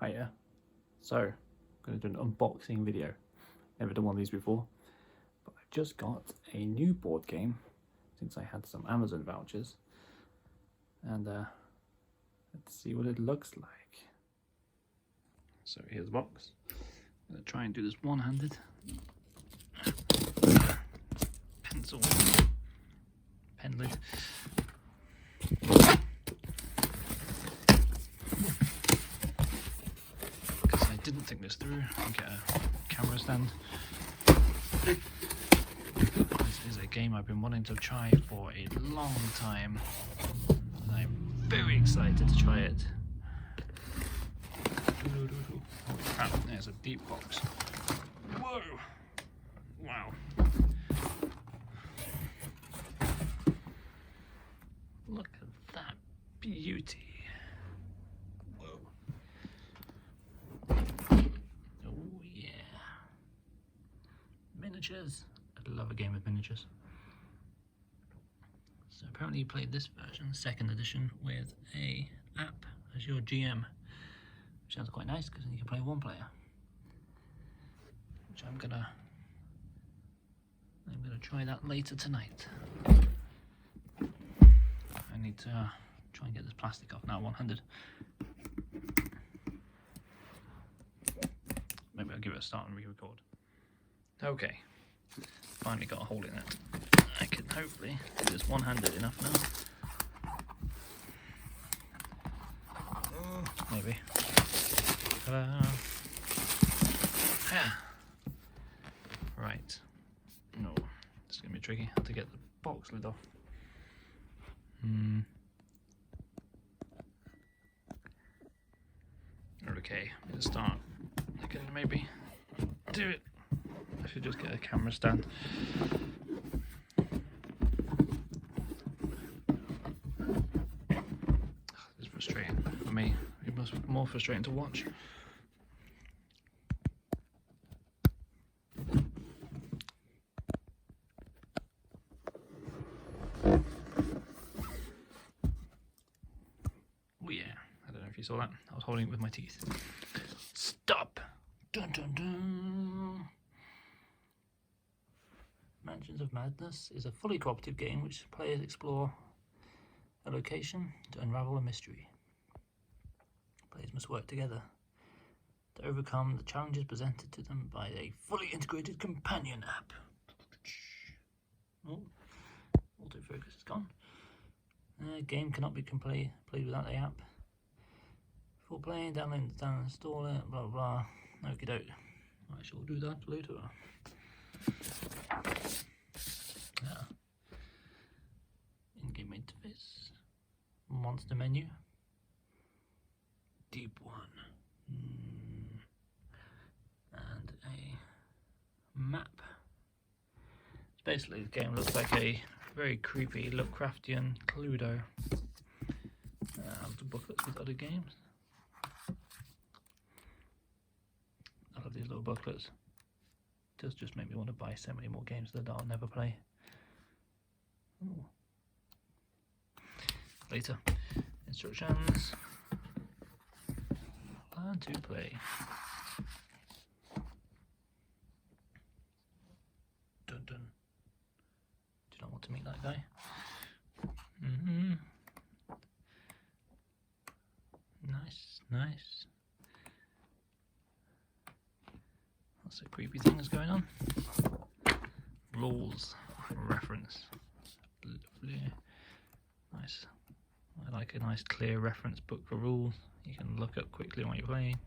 Hiya. So, I'm going to do an unboxing video. Never done one of these before, but I've just got a new board game since I had some Amazon vouchers, and let's see what it looks like. So here's the box. I'm going to try and do this one-handed. Pencil, pen lid. Didn't think this through. I'll get a camera stand. This is a game I've been wanting to try for a long time. I'm very excited to try it. Holy crap, there's a deep box. Whoa! Wow. Look at that beauty. Miniatures. I love a game with miniatures. So apparently you played this version, second edition, with a app as your GM, which sounds quite nice because you can play one player. Which I'm gonna try that later tonight. I need to try and get this plastic off now, one-handed. Maybe I'll give it a start and re-record. Okay, finally got a hole in it. I can hopefully do this one-handed enough now. Maybe. Yeah. Right. No, this is going to be tricky. I have to get the box lid off. Okay, let's start. I can maybe do it. I should just get a camera stand. It's frustrating for me. It must be more frustrating to watch. Oh yeah, I don't know if you saw that. I was holding it with my teeth. Stop! Dun dun dun! Mansions of Madness is a fully cooperative game which players explore a location to unravel a mystery. Players must work together to overcome the challenges presented to them by a fully integrated companion app. Oh, autofocus is gone. Game cannot be played without the app. Before playing, download and install it, blah blah. Okie doke. I shall do that later. Yeah. In-game interface, monster menu, deep one, and a map. So basically, the game looks like a very creepy Lovecraftian Cluedo. The booklets with other games. I love these little booklets. Does just make me want to buy so many more games that I'll never play. Ooh. Later. Instructions. Learn to play. Dun dun. Do you not want to meet that guy? Nice, nice. Lots of creepy things going on. Rules reference. Lovely. Nice. I like a nice clear reference book for rules. You can look up quickly while you're playing.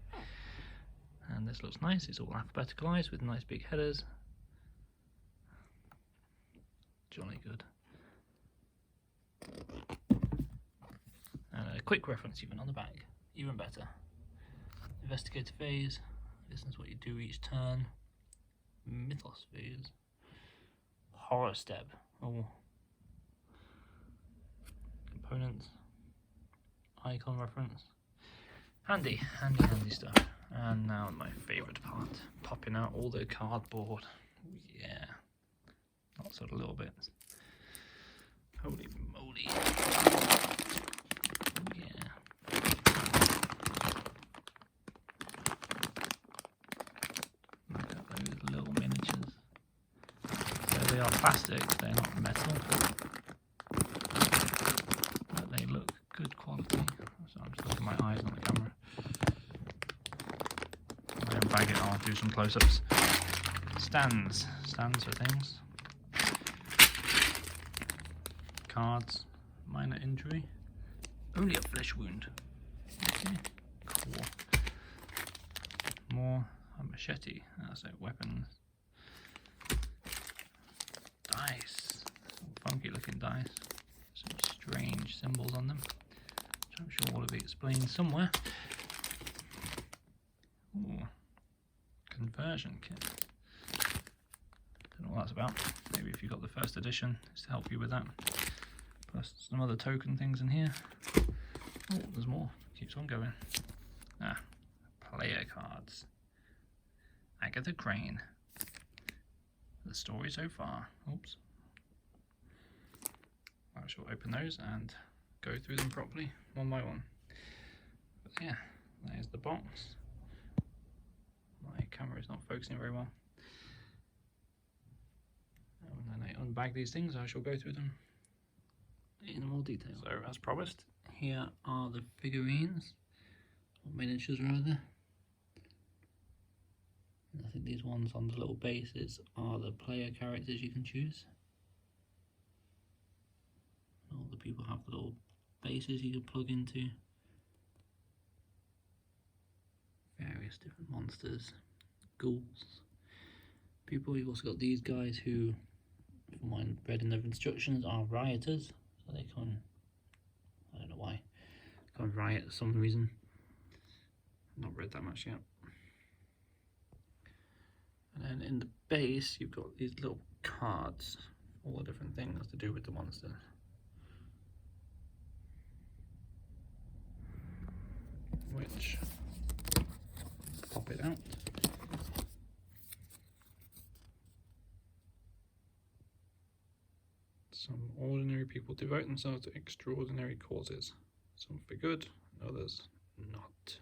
And this looks nice. It's all alphabeticalized with nice big headers. Jolly good. And a quick reference even on the back. Even better. Investigator phase. This is what you do each turn. Mythos phase. Horror step. Oh. Components. Icon reference. Handy stuff. And now my favourite part. Popping out all the cardboard. Yeah. Lots of little bits. Holy moly. Yeah. are plastic, they're not metal, but they look good quality. So I'm just looking at my eyes on the camera. When I unbag it, I'll do some close-ups. Stands for things. Cards, minor injury, only a flesh wound. Okay, cool. More, a machete, that's it, weapons. Dice, funky looking dice, some strange symbols on them, which I'm sure will be explained somewhere. Ooh, conversion kit. Don't know what that's about. Maybe if you got the first edition, it's to help you with that. Plus some other token things in here. Oh, there's more. Keeps on going. Ah, player cards. Agatha Crane. The story so far. Oops. I shall open those and go through them properly, one by one. But yeah, there's the box. My camera is not focusing very well. And then I unbag these things, I shall go through them in more detail. So, as promised, here are the figurines, or miniatures rather. And I think these ones on the little bases are the player characters you can choose. All the people have little bases you can plug into various different monsters, ghouls, people. You've also got these guys who, from what I read in their instructions, are rioters. So they can, I don't know why, can riot for some reason. I've not read that much yet. And then in the base, you've got these little cards, all the different things to do with the monster. Which, pop it out. Some ordinary people devote themselves to extraordinary causes. Some for good, others not.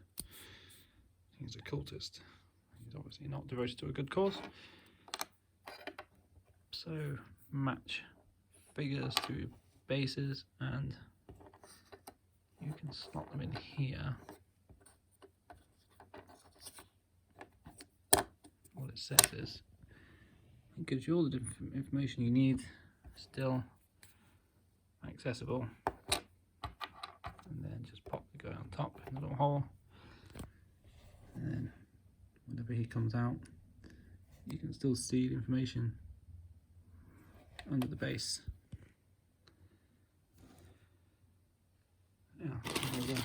He's a cultist. He's obviously not devoted to a good cause. So match figures to bases, and you can slot them in here. What it says is, it gives you all the different information you need, still accessible, and then just pop the guy on top in the little hole, and then whenever he comes out, you can still see the information under the base. Yeah, there's a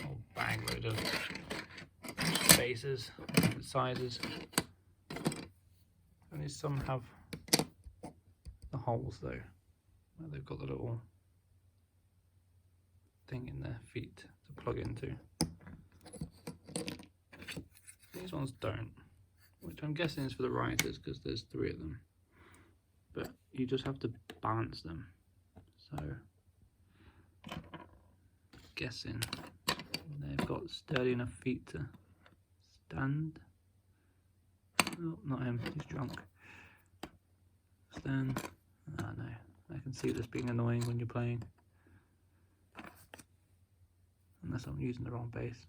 whole bag load of bases, different sizes. Only some have the holes though, where they've got the little thing in their feet to plug into. These ones don't, which I'm guessing is for the rioters because there's 3 of them. But you just have to balance them. So, guessing they've got sturdy enough feet to stand. Oh, not him, he's drunk. Stand. Oh no, I can see this being annoying when you're playing. Unless I'm using the wrong base.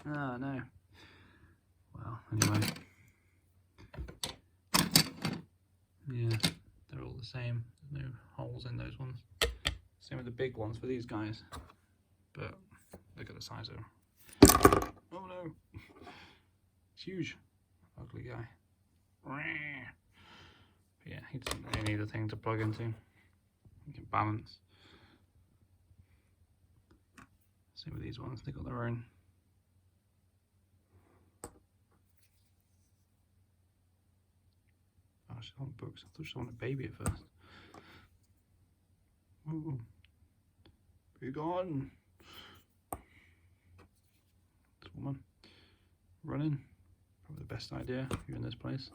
Oh no. Well, anyway. Yeah, they're all the same. There's no holes in those ones. Same with the big ones for these guys. But look at the size of them. Oh no! It's huge. Ugly guy. But yeah, he doesn't really need a thing to plug into. He can balance. Same with these ones, they've got their own. Oh, she's on books. I thought she wanted a baby at first. Ooh. Be gone. This woman running. Probably the best idea if you're in this place.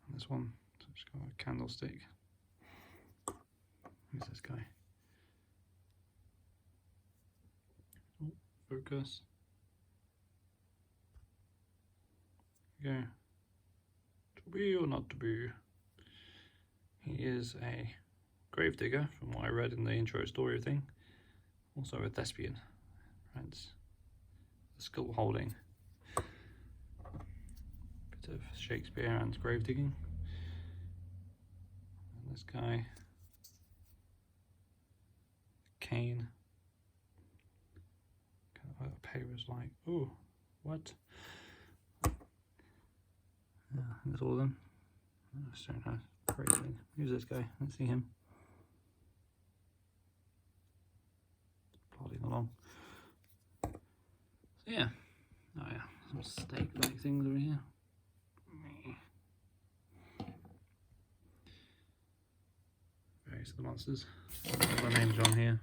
And this one, so she's got a candlestick. Who's this guy? Oh, focus. There you go. To be or not to be? He is a gravedigger, from what I read in the intro story thing. Also a thespian. Hence the skull holding. Bit of Shakespeare and grave digging. And this guy, Cain. Kind of like the paper's like, ooh, what? Yeah, there's all of them. That's so nice. Crazy. Who's this guy? Let's see him. Plodding along. So yeah. Oh yeah, some steak-like things over here. Various of the monsters. All the names are on here.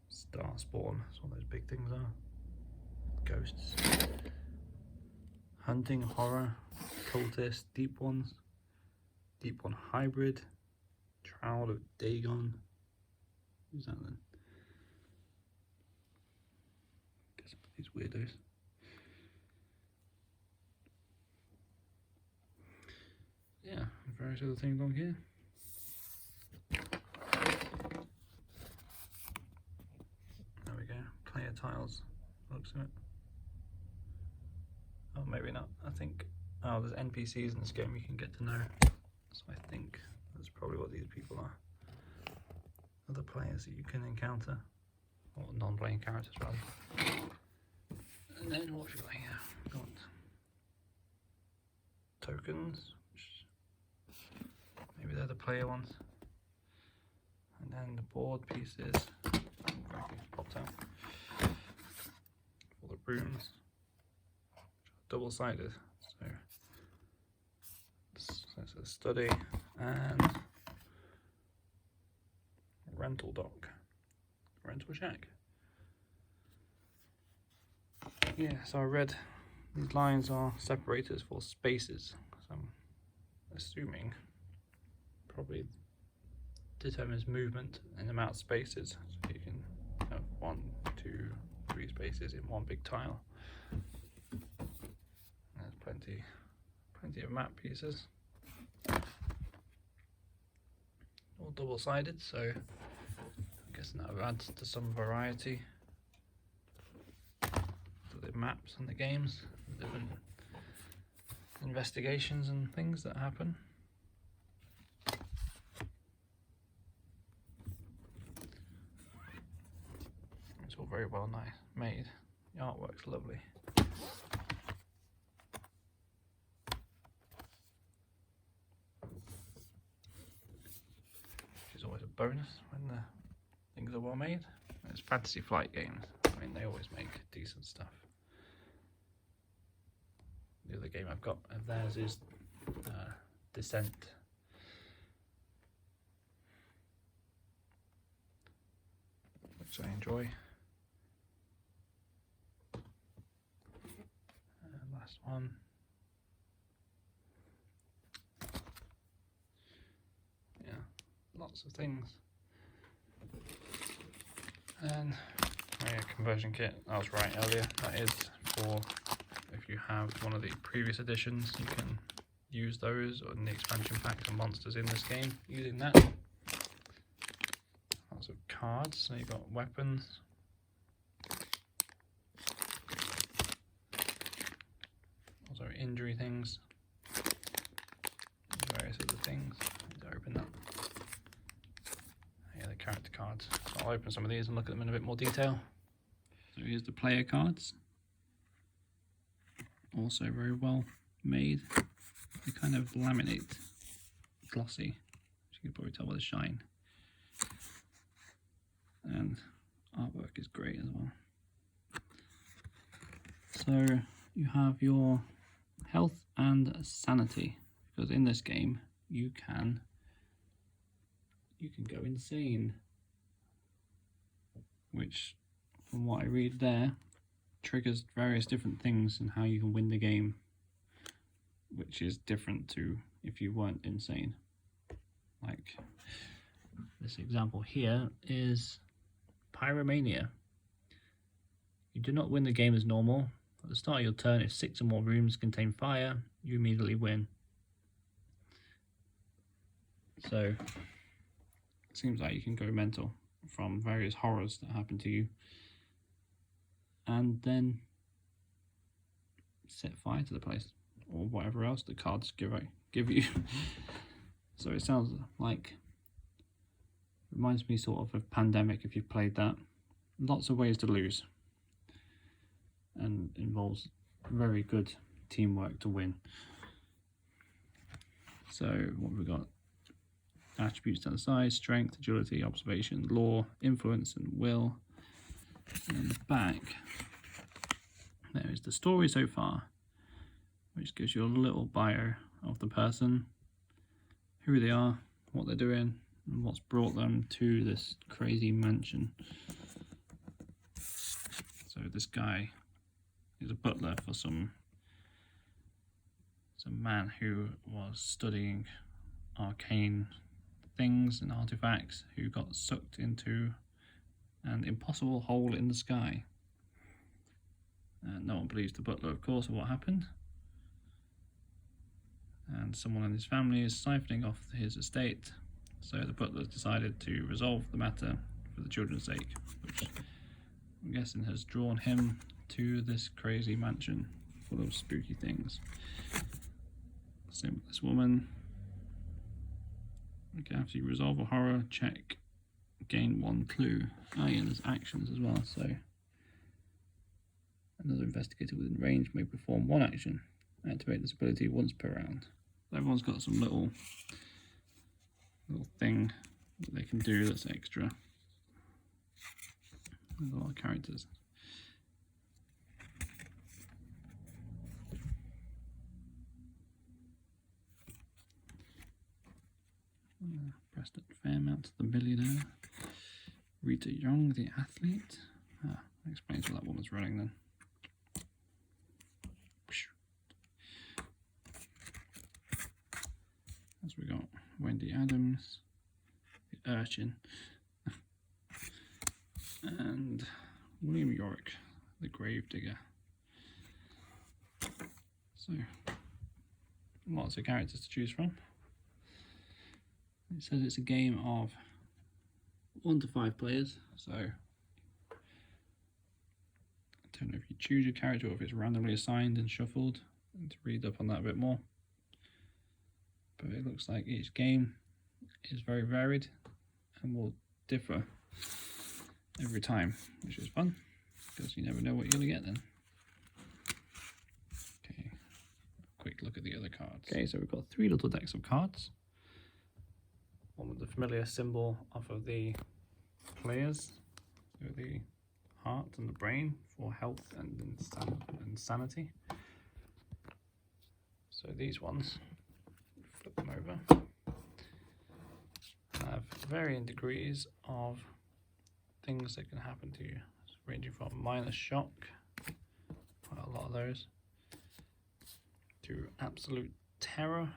Star Spawn, that's what those big things are. Ghosts. Hunting, horror, cultist, deep ones. Deep one hybrid. Shroud of Dagon. Who's that then? Guess these weirdos. Yeah, various other things on here. There we go. Player tiles. Looks of it. Oh, maybe not. I think. Oh, there's NPCs in this game you can get to know. So I think that's probably what these people are. Other players that you can encounter, or non-playing characters rather. And then what have we got here? We've got tokens, which maybe they're the player ones. And then the board pieces, popped out. For the rooms, double-sided. So it's a study and rental dock, rental shack. Yeah, so I read these lines are separators for spaces. So I'm assuming probably determines movement in amount of spaces. So you can have 1, 2, 3 spaces in one big tile. There's plenty of map pieces. All double-sided, so I'm guessing that adds to some variety to the maps and the games, the different investigations and things that happen. It's all very well made. The artwork's lovely. Always a bonus when the things are well made. It's Fantasy Flight games. I mean, they always make decent stuff. The other game I've got of theirs is Descent. Which I enjoy. Last one. Lots of things. And yeah, conversion kit, I was right earlier, that is for if you have one of the previous editions, you can use those on the expansion packs and monsters in this game using that. Lots of cards, so you've got weapons. Also injury things. Various other things. Need to open that. Character cards. So I'll open some of these and look at them in a bit more detail. So here's the player cards. Also very well made. They kind of laminate, glossy, as you can probably tell by the shine. And artwork is great as well. So you have your health and sanity, because in this game you can go insane, which from what I read there triggers various different things and how you can win the game, which is different to if you weren't insane. Like this example here is Pyromania. You do not win the game as normal. At the start of your turn, if 6 or more rooms contain fire, you immediately win. So, it seems like you can go mental from various horrors that happen to you, and then set fire to the place, or whatever else the cards give you. So it sounds like, reminds me sort of Pandemic, if you've played that. Lots of ways to lose, and involves very good teamwork to win. So what have we got? Attributes down the side: strength, agility, observation, law, influence, and will. And in the back, there is the story so far, which gives you a little bio of the person, who they are, what they're doing, and what's brought them to this crazy mansion. So this guy is a butler for some man who was studying arcane things and artifacts, who got sucked into an impossible hole in the sky. No one believes the butler, of course, of what happened. And someone in his family is siphoning off his estate, so the butler's decided to resolve the matter for the children's sake, which I'm guessing has drawn him to this crazy mansion full of spooky things. Same with this woman. Okay, after you resolve a horror check, gain 1 clue. Oh yeah, there's actions as well, so another investigator within range may perform 1 action. Activate this ability once per round. So everyone's got some little thing that they can do that's extra. There's a lot of characters. Preston Fairmount, the millionaire. Rita Young, the athlete. That explains why that woman's running then. As we got Wendy Adams, the urchin, and William Yorick, the gravedigger. So, lots of characters to choose from. It says it's a game of 1 to 5 players, so I don't know if you choose your character or if it's randomly assigned and shuffled, and to read up on that a bit more. But it looks like each game is very varied and will differ every time, which is fun because you never know what you're going to get then. Okay, quick look at the other cards. Okay, so we've got 3 little decks of cards. One with the familiar symbol off of the players, so the heart and the brain for health and sanity. So these ones, flip them over, have varying degrees of things that can happen to you, ranging from minor shock, quite a lot of those, to absolute terror,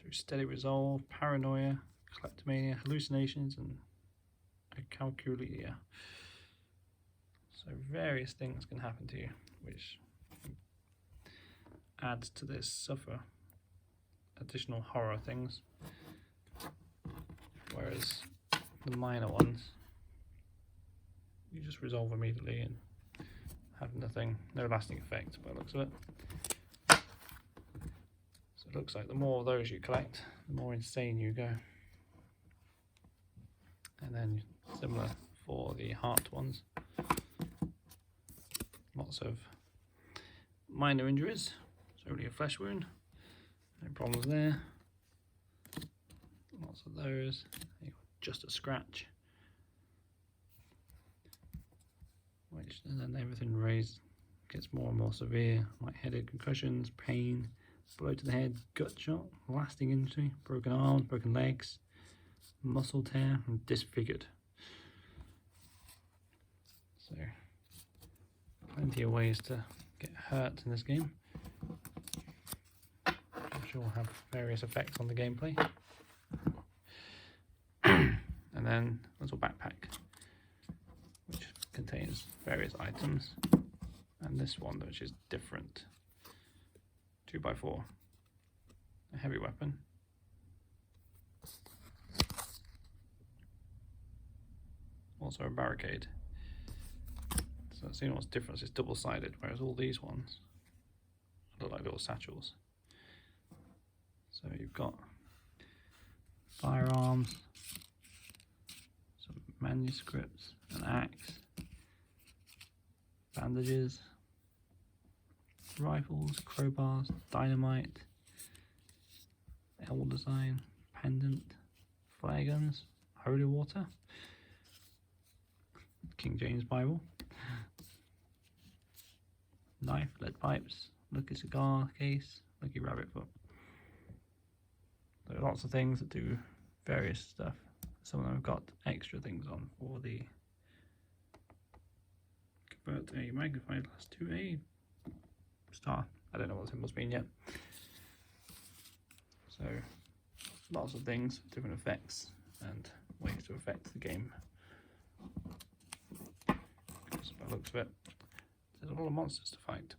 to steady resolve, paranoia, kleptomania, hallucinations, and acalculia. So various things can happen to you, which adds to this suffer additional horror things, whereas the minor ones you just resolve immediately and have no lasting effect by the looks of it. So it looks like the more of those you collect, the more insane you go. And then similar for the heart ones. Lots of minor injuries, so only a flesh wound, no problems there. Lots of those, just a scratch. Which, and then everything raised gets more and more severe, like headache, concussions, pain, blow to the head, gut shot, lasting injury, broken arms, broken legs, muscle tear, and disfigured. So, plenty of ways to get hurt in this game. I'm sure will have various effects on the gameplay. And then a little backpack, which contains various items, and this one, which is different. 2x4, a heavy weapon. Also a barricade. So seeing what's different, it's double-sided, whereas all these ones look like little satchels. So you've got firearms, some manuscripts, an axe, bandages, rifles, crowbars, dynamite, L design, pendant, flare guns, holy water, King James Bible, knife, lead pipes, lucky cigar case, lucky rabbit foot. There are lots of things that do various stuff. Some of them have got extra things on for the convert a magnified glass to a star. I don't know what the symbol's been yet. So lots of things, different effects and ways to affect the game. Because by the looks of it, there's a lot of monsters to fight.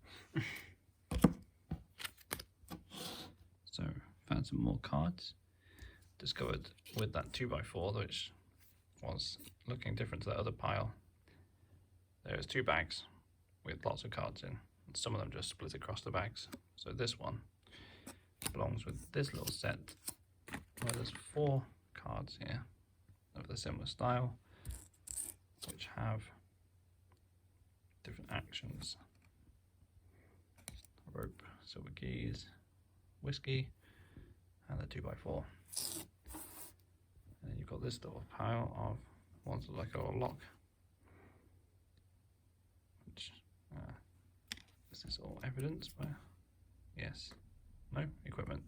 So found some more cards. Discovered with that 2x4, which was looking different to that other pile. There's 2 bags with lots of cards in. And some of them just split across the bags. So this one belongs with this little set where there's 4 cards here of the similar style, which have different actions. Rope, silver keys, whiskey, and the 2x4. And then you've got this little pile of ones that look like a little lock, which is this all evidence? Yes, no, equipment,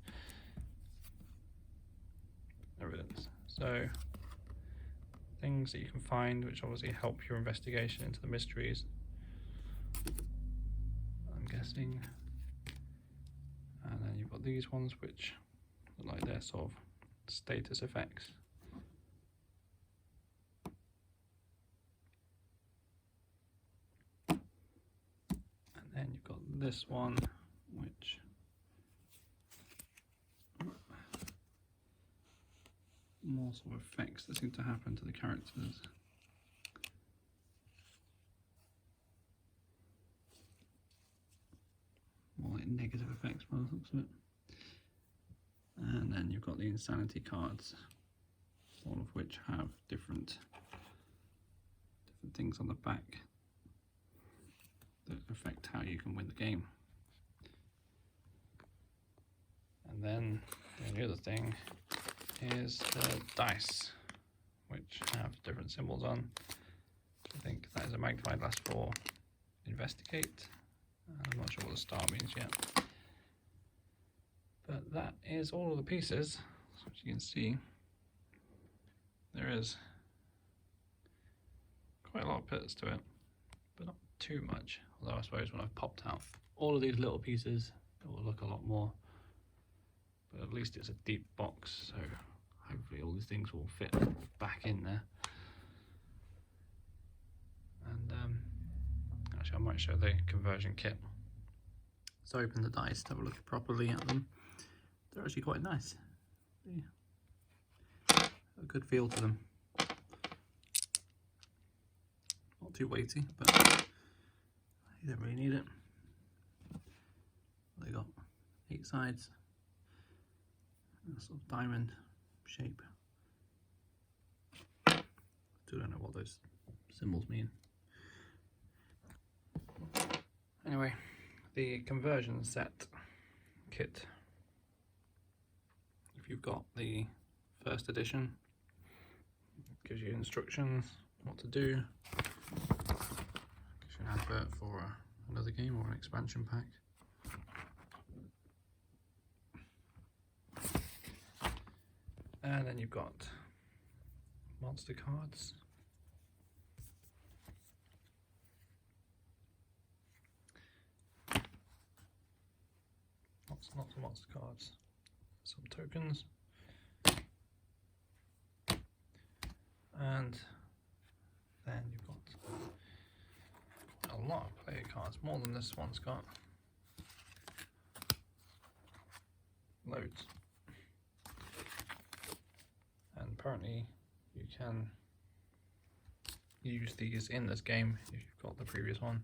evidence. So things that you can find which obviously help your investigation into the mysteries, I'm guessing. And then you've got these ones which look like they're sort of status effects. And then you've got this one which more sort of effects that seem to happen to the characters. More like negative effects by the looks of it. And then you've got the insanity cards, all of which have different things on the back that affect how you can win the game. And then the only other thing is the dice, which have different symbols on. I think that is a magnified glass for investigate. I'm not sure what the star means yet. But that is all of the pieces. So as you can see, there is quite a lot of bits to it, but not too much. Although I suppose when I've popped out all of these little pieces, it will look a lot more. But at least it's a deep box, so hopefully all these things will fit back in there. And actually I might show the conversion kit. So open the dice to have a look properly at them. They're actually quite nice. Yeah. A good feel to them. Not too weighty, but you don't really need it. They got 8 sides, a sort of diamond shape. Still don't know what those symbols mean. Anyway, the conversion set kit. If you've got the first edition, it gives you instructions what to do. Gives you an advert for another game or an expansion pack. And then you've got monster cards. Lots of monster cards. Some tokens. And then you've got player cards, more than this one's got. Loads. And apparently you can use these in this game if you've got the previous one.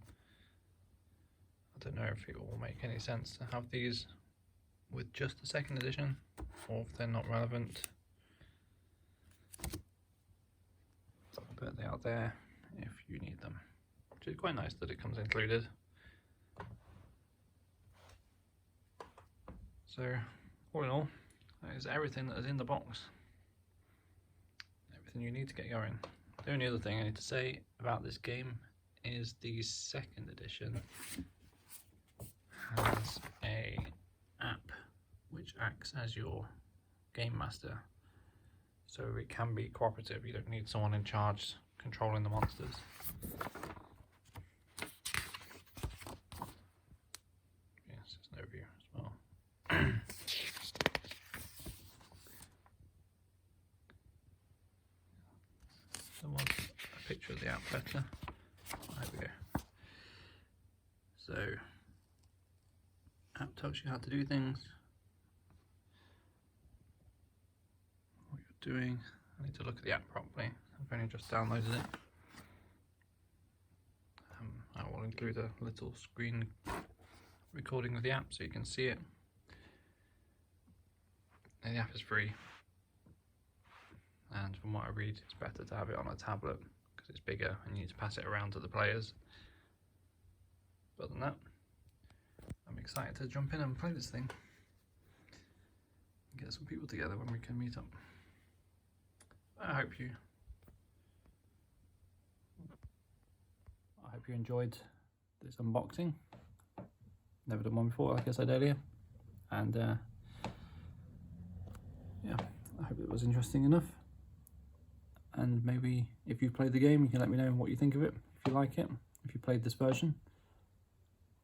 I don't know if it will make any sense to have these with just the second edition, or if they're not relevant. But they are there if you need them, which is quite nice that it comes included. So all in all, that is everything that is in the box. Everything you need to get going. The only other thing I need to say about this game is the second edition has a app which acts as your game master, so it can be cooperative. You don't need someone in charge controlling the monsters. Yes, there's no view as well. There was a picture of the app better. There we go. So, app tells you how to do things, what you're doing. I need to look at the app properly. I've only just downloaded it. I will include a little screen recording of the app so you can see it. And the app is free. And from what I read, it's better to have it on a tablet because it's bigger and you need to pass it around to the players. But other than that, I'm excited to jump in and play this thing and get some people together when we can meet up. I hope you enjoyed this unboxing. Never done one before, like I said earlier, and yeah, I hope it was interesting enough. And maybe if you've played the game, you can let me know what you think of it, if you like it, if you played this version,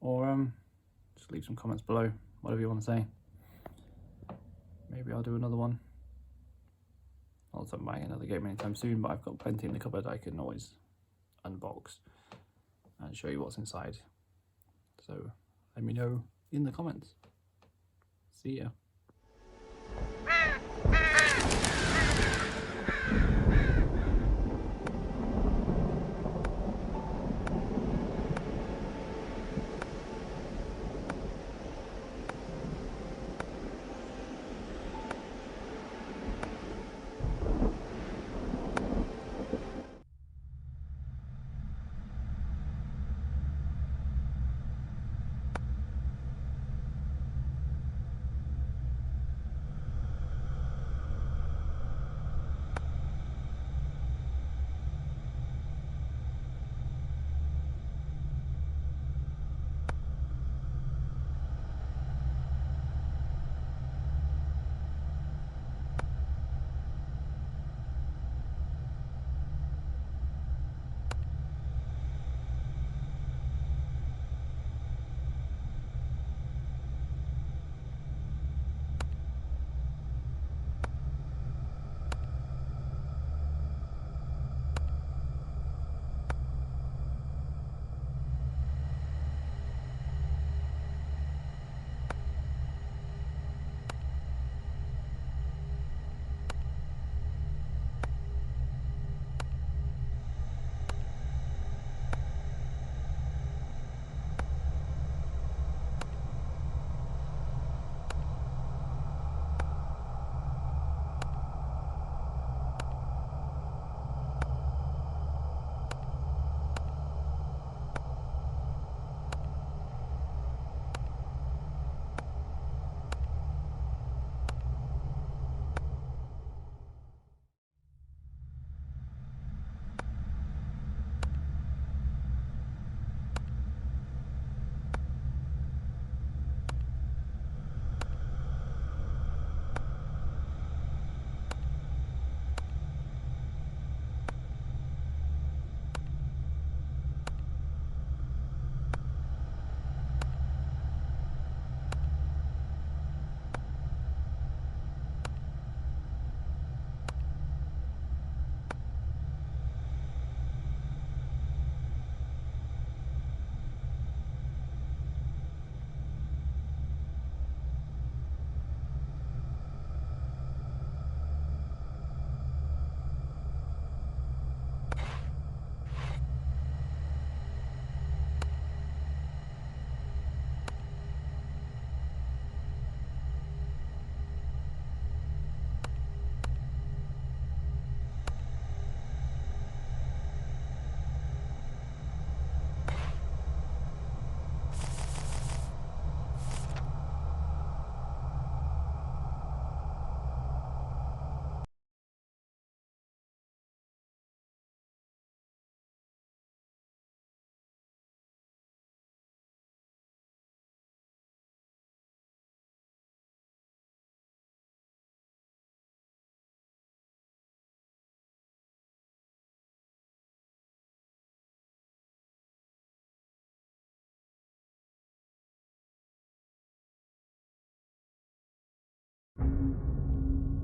or just leave some comments below, whatever you want to say. Maybe I'll do another one. Not that I'm buying another game anytime soon, but I've got plenty in the cupboard I can always unbox and show you what's inside. So let me know in the comments. See ya.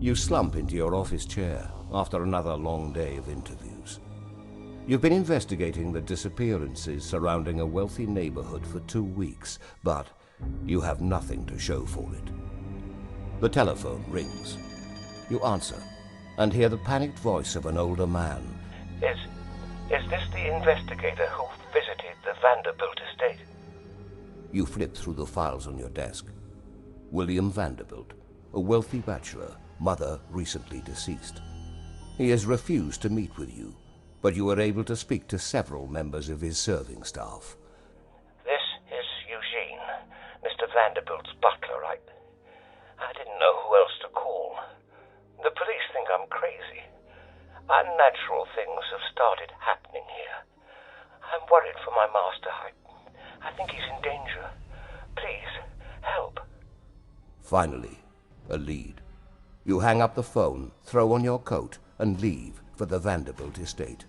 You slump into your office chair after another long day of interviews. You've been investigating the disappearances surrounding a wealthy neighborhood for 2 weeks, but you have nothing to show for it. The telephone rings. You answer and hear the panicked voice of an older man. Is this the investigator who visited the Vanderbilt estate? You flip through the files on your desk. William Vanderbilt, a wealthy bachelor, mother recently deceased. He has refused to meet with you, but you are able to speak to several members of his serving staff. This is Eugene, Mr. Vanderbilt's butler. I didn't know who else to call. The police think I'm crazy. Unnatural things have started happening here. I'm worried for my master. I think he's in danger. Please, help. Finally, a lead. You hang up the phone, throw on your coat, and leave for the Vanderbilt estate.